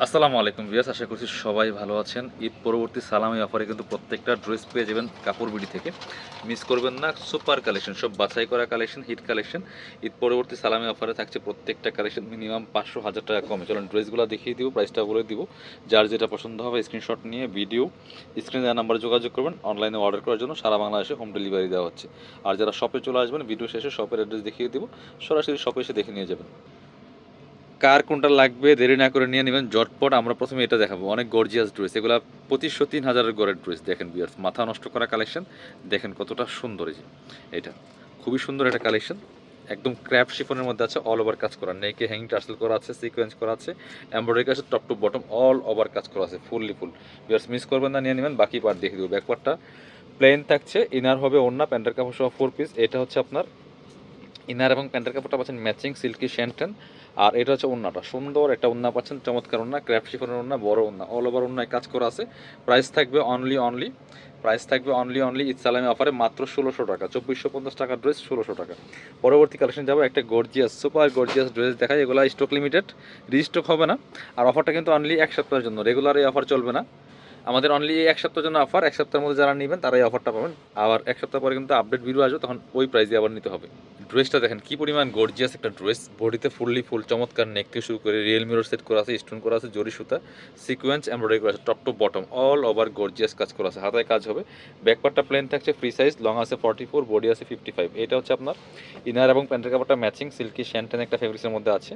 আসসালামু আলাইকুম ভিউয়ার্স, আশা করছি সবাই ভালো আছেন। ঈদ পরবর্তী সালামি অফারে কিন্তু প্রত্যেকটা ড্রেস পেয়ে যাবেন কাপড় বিডি থেকে। মিস করবেন না, সুপার কালেকশন, সব বাছাই করা কালেকশন, হিট কালেকশন। ঈদ পরবর্তী সালামি অফারে থাকছে প্রত্যেকটা কালেকশন মিনিমাম 500-1000 টাকা কমে। চলুন ড্রেসগুলো দেখিয়ে দিব, প্রাইসটা বলে দিব। যার যেটা পছন্দ হবে স্ক্রিনশট নিয়ে ভিডিও স্ক্রিনে দেওয়া নাম্বারে যোগাযোগ করবেন। অনলাইনে অর্ডার করার জন্য সারা বাংলাদেশে হোম ডেলিভারি দেওয়া হচ্ছে। আর যারা শপে চলে আসবেন, ভিডিও শেষে শপের অ্যাড্রেস দেখিয়ে দিব, সরাসরি শপে এসে দেখে নিয়ে যাবেন। কার কোনটা লাগবে দেরি না করে নিয়ে নেবেন জটপট। আমরা প্রথমে এটা দেখাবো, অনেক গর্জিয়াস ড্রেস, এগুলো 2500-3000 গড়ের ড্রেস। দেখেন বিয়ার্স, মাথা নষ্ট করা কালেকশন, দেখেন কতটা সুন্দর। এই যে এটা খুবই সুন্দর একটা কালেকশন, একদম ক্র্যাপ শিফনের মধ্যে আছে, অল ওভার কাজ করা, নেকে হ্যাঙ্গিং টার্সেল করা আছে, সিকোয়েন্স করা আছে, এমব্রয়ডারি কাজ, top to bottom all over কাজ করা আছে, ফুললি ফুল। বিয়ার্স মিস করবেন না, নিয়ে নেবেন। বাকি পার্ট দেখে দেবো। ব্যাকপার্টটা প্লেন থাকছে, ইনার হবে ওড়না, প্যান্টের কাপড় সহ 4 পিস। এটা হচ্ছে আপনার ইনার এবং প্যান্টের কাপড়টা পাচ্ছেন ম্যাচিং সিল্কি শ্যান্টেন। আর এটা হচ্ছে ওড়নাটা, সুন্দর একটা ওড়না পাচ্ছেন, চমৎকার ওড়না, ক্র্যাফট শিফনের ওড়না, বড় ওড়না, অল ওভার ওড়নায় কাজ করা আছে। প্রাইস থাকবে অনলি ঈদ সালামি অফারে মাত্র 1600 টাকা। 2450 টাকার ড্রেস 1600 টাকা। পরবর্তী কালেকশন যাবো, একটা গর্জিয়াস, সুপার গর্জিয়াস ড্রেস দেখায়। এগুলো স্টক লিমিটেড, রিস্টক হবে না। আর অফারটা কিন্তু অনলি এক সপ্তাহের জন্য, রেগুলার এই অফার চলবে না। আমাদের অনলি এক সপ্তাহের জন্য অফার, এক সপ্তাহের মধ্যে যারা নেবেন তারা এই অফারটা পাবেন। আবার এক সপ্তাহ পরে কিন্তু আপডেট ভিডিও আসবে, তখন ওই প্রাইসে আবার নিতে হবে। ড্রেসটা দেখেন কি পরিমাণ গর্জিয়াস একটা ড্রেস, বডিতে ফুললি ফুল, চমৎকার নেক থেকে শুরু করে রিয়েল মিরর সেট করা আছে, স্টোন করা আছে, জরি সুতা, সিকোয়েন্স এমব্রয়ডারি করা আছে, top to bottom all over gorgeous কাজ করা আছে, হাতায় কাজ হবে। ব্যাকপার্টটা প্লেন থাকছে, ফ্রি সাইজ, লং আছে 44, বডি আছে 55। এটা হচ্ছে আপনার ইনার এবং প্যান্টের কাপড়টা ম্যাচিং সিল্কি শ্যান্টেন একটা ফেব্রিক্সের মধ্যে আছে।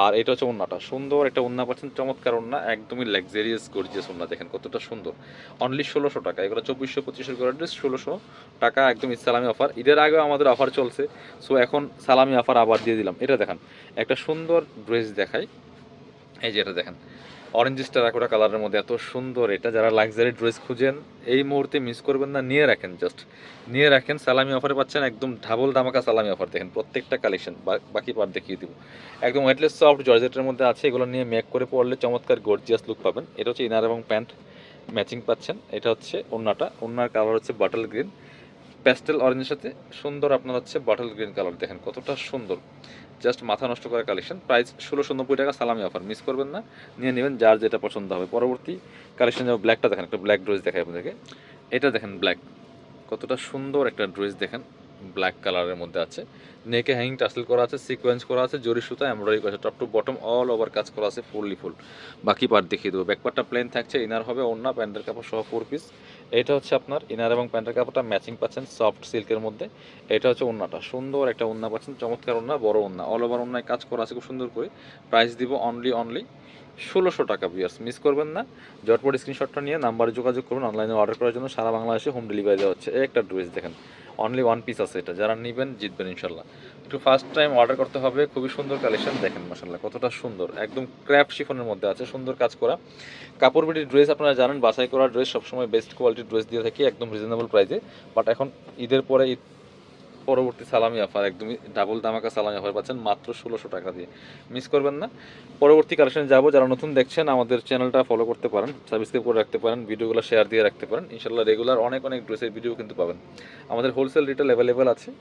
আর এটা হচ্ছে ওড়নাটা, সুন্দর একটা ওড়না পাচ্ছেন, চমৎকার ওড়না, একদমই লাক্সারিয়াস গর্জিয়াস ওড়না, দেখেন কতটা সুন্দর। অনলি 1600 টাকা। এগুলো 2400-2500 করে ড্রেস, 1600 টাকা, একদম সালামি অফার। ঈদের আগেও আমাদের অফার চলছে, সো এখন সালামি অফার আবার দিয়ে দিলাম। এটা দেখেন, একটা সুন্দর ড্রেস দেখাই। এই যে এটা দেখেন, অরেঞ্জ টেরাকোটা কালারের মধ্যে এত সুন্দর। এটা যারা লাক্সারি ড্রেস খুঁজেন এই মুহূর্তে মিস করবেন না, নিয়ে রাখেন, জাস্ট নিয়ে রাখেন। সালামি অফারে পাচ্ছেন একদম ডাবল ধামাকা সালামি অফার। দেখেন প্রত্যেকটা কালেকশন, বাকি পার্ট দেখিয়ে দিব। একদম ওয়েটলেস সফট জর্জেটের মধ্যে আছে, এগুলো নিয়ে মেক করে পরলে চমৎকার গর্জিয়াস লুক পাবেন। এটা হচ্ছে ইনার এবং প্যান্ট ম্যাচিং পাচ্ছেন। এটা হচ্ছে ওড়নাটা, ওড়নার কালার হচ্ছে বাটল গ্রিন, প্যাস্টেল অরেঞ্জের সাথে সুন্দর আপনার হচ্ছে বাটল গ্রিন কালার, দেখেন কতটা সুন্দর, জাস্ট মাথা নষ্ট করার কালেকশন। প্রাইস 1690 টাকা, সালামি অফার, মিস করবেন না, নিয়ে নেবেন যার যেটা পছন্দ হবে। পরবর্তী কালেকশন যাবো, ব্ল্যাকটা দেখেন, একটা ব্ল্যাক ড্রেস দেখাই আপনাদেরকে। এটা দেখেন ব্ল্যাক, কতটা সুন্দর একটা ড্রেস, দেখেন ব্ল্যাক কালারের মধ্যে আছে, নেকে হ্যাঙ্গিং টাসেল করা আছে, সিকোয়েন্স করা আছে, জরি সুতা এমব্রয়ডারি করা আছে, top to bottom all over কাজ করা আছে, ফুললি ফুল। বাকি পার্ট দেখিয়ে দেবো। ব্যাকপার্টটা প্লেন থাকছে, ইনার হবে ওড়না, প্যান্টের কাপড় সহ 4 পিস। এটা হচ্ছে আপনার ইনার এবং প্যান্টের কাপড়টা ম্যাচিং পাচ্ছেন সফট সিল্কের মধ্যে। এটা হচ্ছে ওড়নাটা, সুন্দর একটা ওড়না পাচ্ছেন, চমৎকার ওড়না, বড় ওড়না, অল ওভার ওড়নায় কাজ করা আছে খুব সুন্দর করে। প্রাইস দিব অনলি 1600 টাকা। বিয়ার্স মিস করবেন না, জটপট স্ক্রিনশটটা নিয়ে নাম্বারে যোগাযোগ করুন। অনলাইনে অর্ডার করার জন্য সারা বাংলাদেশে হোম ডেলিভারি দেওয়া হচ্ছে। এই একটা ড্রেস দেখেন, অনলি ওয়ান পিস আছে, এটা যারা নেবেন জিতবেন ইনশাল্লাহ। একটু ফার্স্ট টাইম অর্ডার করতে হবে। খুবই সুন্দর কালেকশন, দেখেন মাশাআল্লাহ কতটা সুন্দর, একদম ক্র্যাপ শিফনের মধ্যে আছে, সুন্দর কাজ করা কাপড় বিটির ড্রেস। আপনারা জানেন বাছাই করা ড্রেস সবসময় বেস্ট কোয়ালিটির ড্রেস দিয়ে থাকি একদম রিজনেবল প্রাইসে। বাট এখন ঈদের পরে ঈদ পরবর্তী সালামি অফার, একদমই ডাবল ধামাকা সালামি অফার পাচ্ছেন মাত্র 1600 টাকা দিয়ে, মিস করবেন না। পরবর্তী কালেকশনে যাবো, যারা নতুন দেখছেন আমাদের চ্যানেলটা ফলো করতে পারেন, সাবস্ক্রাইব করে রাখতে পারেন, ভিডিওগুলো শেয়ার দিয়ে রাখতে পারেন, ইনশাল্লাহ রেগুলার অনেক অনেক ড্রেসের ভিডিও কিন্তু পাবেন। আমাদের হোলসেল রিটেল অ্যাভেলেবেল আছে।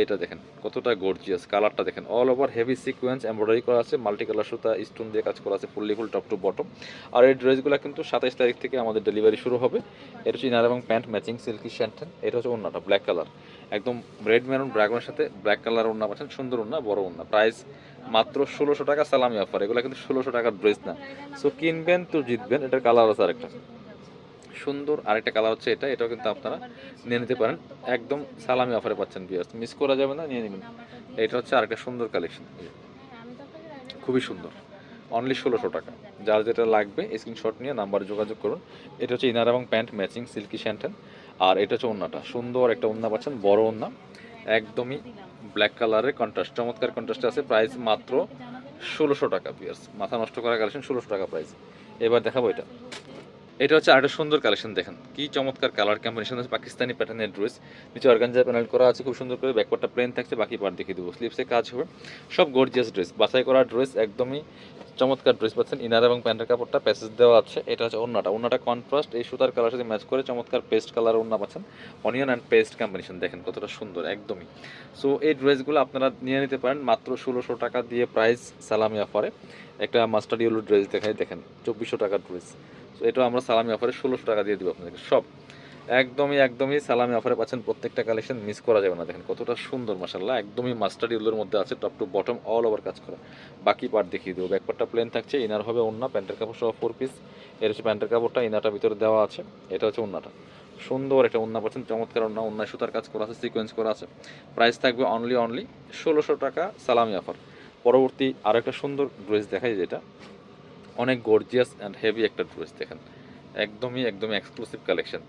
এইটা দেখেন কতটা গর্জিয়াস, কালারটা দেখেন, all over heavy sequence embroidery করা আছে, মাল্টি কালার সুতা স্টোন দিয়ে কাজ করা আছে, fully full top to bottom. আর এই ড্রেসগুলো কিন্তু 27 তারিখ থেকে আমাদের ডেলিভারি শুরু হবে। এটা হচ্ছে ইনার এবং প্যান্ট ম্যাচিং সিল্কি শ্যান্টেন। এটা হচ্ছে ওড়নাটা ব্ল্যাক কালার, একদম রেড মেরুন ড্রাগনের সাথে ব্ল্যাক কালার ওড়না পাচ্ছেন, সুন্দর ওড়না, বড় ওড়না। প্রাইস মাত্র 1600 টাকা, সালামি অফার। এগুলো কিন্তু 1600 টাকার ড্রেস না, সো কিনবেন তো জিতবেন। এটার কালার আছে আরেকটা সুন্দর, আরেকটা কালার হচ্ছে এটা, এটাও কিন্তু আপনারা নিয়ে নিতে পারেন, একদম সালামি অফারে পাচ্ছেন। বিয়ার্স মিস করা যাবে না, নিয়ে নেবেন। এটা হচ্ছে আরেকটা সুন্দর কালেকশন, খুবই সুন্দর, অনলি 1600 টাকা। যার যেটা লাগবে স্ক্রিনশট নিয়ে নাম্বারে যোগাযোগ করুন। এটা হচ্ছে ইনার এবং প্যান্ট ম্যাচিং সিল্কি শ্যান্টেন। আর এটা হচ্ছে ওড়নাটা, সুন্দর একটা ওড়না পাচ্ছেন, বড় ওড়না, একদমই ব্ল্যাক কালারের কন্ট্রাস্ট, চমৎকার কন্ট্রাস্টে আছে। প্রাইস মাত্র 1600 টাকা। বিয়ার্স মাথা নষ্ট করা কালেকশন, 1600 টাকা প্রাইস। এবার দেখাবো এটা, এটা হচ্ছে আরেকটা সুন্দর কালেকশন, দেখেন কি চমৎকার কালার কম্বিনেশন আছে, পাকিস্তানি প্যাটার্নের ড্রেস, নিচে অর্গানজা প্যানেল করা আছে খুব সুন্দর করে, ব্যাকপার্টটা প্লেন থাকছে, বাকি পার্ট দেখিয়ে দেবো। স্লিপসে কাজ হবে, সব গর্জিয়াস ড্রেস, বাছাই করা ড্রেস, একদমই চমৎকার ড্রেস পাচ্ছেন। ইনার এবং প্যান্টের কাপড়টা প্যাসেজ দেওয়া আছে। এটা হচ্ছে ওড়নাটা, ওড়নাটা কন্ট্রাস্ট এই সুতার কালার সাথে ম্যাচ করে চমৎকার পেস্ট কালার ওড়না পাচ্ছেন। অনিয়ন অ্যান্ড পেস্ট কম্বিনেশন দেখেন কতটা সুন্দর একদমই। সো এই ড্রেসগুলো আপনারা নিয়ে নিতে পারেন মাত্র 1600 টাকা দিয়ে, প্রাইস সালামি অফারে। একটা মাস্টার্ড ইয়েলো ড্রেস দেখাই, দেখেন 2400 টাকার ড্রেস। সো এটা আমরা সালামি অফারে 1600 টাকা দিয়ে দিব আপনাদেরকে সব। একদমই সালামি অফারে পাচ্ছেন, প্রত্যেকটা কালেকশন মিস করা যাবে না। দেখেন কতটা সুন্দর মাশাআল্লাহ, একদমই মাস্টার্ড ইয়েলোর মধ্যে আছে, top to bottom all over কাজ করা। বাকি পার্ট দেখিয়ে দেবো। ব্যাক পার্টটা প্লেন থাকছে, ইনার হবে ওন্না, প্যান্টের কাপড় সহ 4 পিস। এর হচ্ছে প্যান্টের কাপড়টা, ইনারটা ভিতরে দেওয়া আছে। এটা হচ্ছে ওন্নাটা, সুন্দর একটা ওন্না পাচ্ছেন, চমৎকার ওন্না, ওন্নায় সুতার কাজ করা আছে, সিকোয়েন্স করা আছে। প্রাইস থাকবে অনলি 1600 টাকা সালামি অফার। পরবর্তী আরও একটা সুন্দর ড্রেস দেখাই, যেটা অনেক গর্জিয়াস অ্যান্ড হেভি একটা ড্রেস। দেখেন একদমই এক্সক্লুসিভ কালেকশন।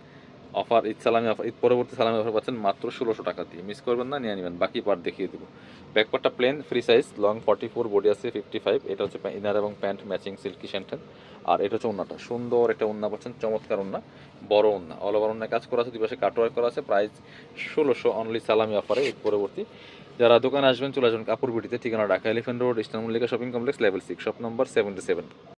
অফার ঈদ সালামি অফার, ঈদ পরবর্তী সালামি অফার পাচ্ছেন মাত্র 1600 টাকা দিয়ে। মিস করবেন না, নিয়ে নেবেন। বাকি পার্ট দেখিয়ে দেবো। ব্যাকপার্টটা plain free size, long 44, body আছে 55। এটা হচ্ছে ইনার এবং প্যান্ট ম্যাচিং সিল্কি স্যান্টেন। আর এটা হচ্ছে ওন্নাটা, সুন্দর একটা ওন্না পাচ্ছেন, চমৎকার ওন্না, বড় ওন্না, অল ওভার ওন্নায় কাজ করা আছে, দুই পাশে কাটওয়ার্ক করা আছে। প্রাইস 1600 অনলি সালামি অফারে ঈদ পরবর্তী। যারা দোকানে আসবেন চলে আসবেন কাপড় বিটিতে, ঠিকানা Dhaka elephant road, eastern Mallika shopping complex, level 6, shop number 77।